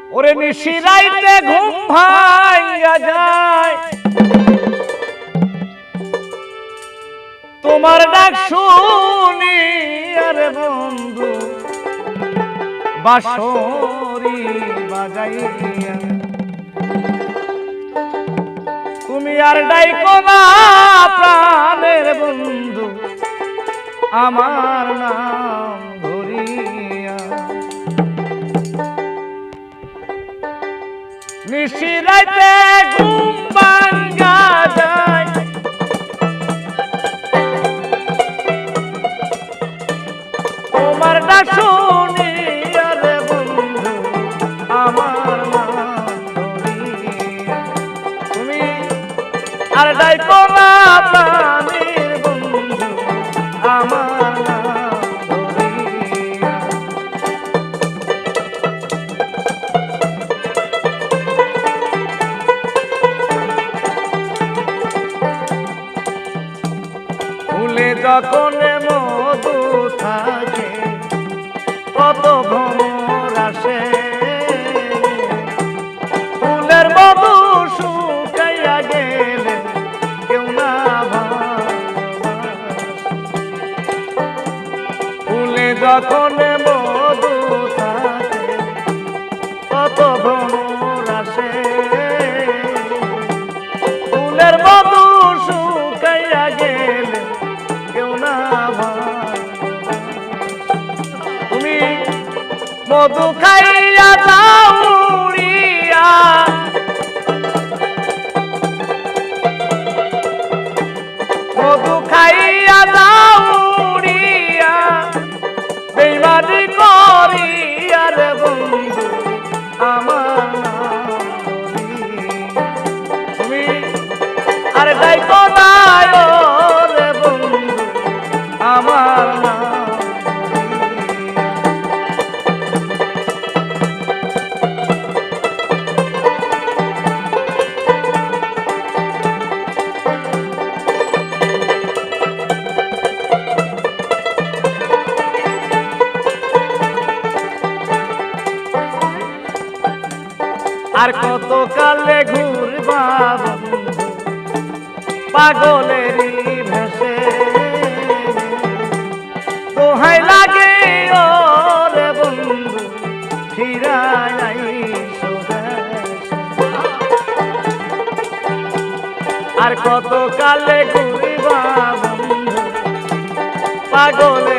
ওরে নিশি রাইতে ঘুম ভাঙা যায় তোমার ডাক শুনি আরে বন্ধু বাঁশরি বাজাইয়া তুমি আর ডাইকো না প্রাণের বন্ধু আমার নাম ধরিয়া নিশি রাইতে ঘুম ভাঙা যায় তোমার ডাক শুনি আরে বন্ধু আমার নাম ধরিয়া তুমি আর ডাইকো না প্রাণের বন্ধু আমার নাম ধরিয়া ফুলে যখন মধু থাকে কত ভ্রমর আসে ফুলের মধু শুকাইয়া গেলে কেউ না ফুলে যখন মধু থাকে কত ভ্রমর আসে ফুলের মধু শুকাইয়া গেলে কেউ না তুমি মধু খাইয়া যাও উড়িয়া মধু খাইয়া যাও উড়িয়া বেইমানি করিয়া রে বন্ধু আমার নাম ধরিয়া তুমি আর ডাইকো না রে বন্ধু আমার নাম আর কত কালে ঘুরবা বন্ধু পাগলেরই ভেসে দোহাই লাগে ওরে বন্ধু ফিরাই আইসো দেশে। আর কত কালে ঘুরবা বন্ধু পাগলে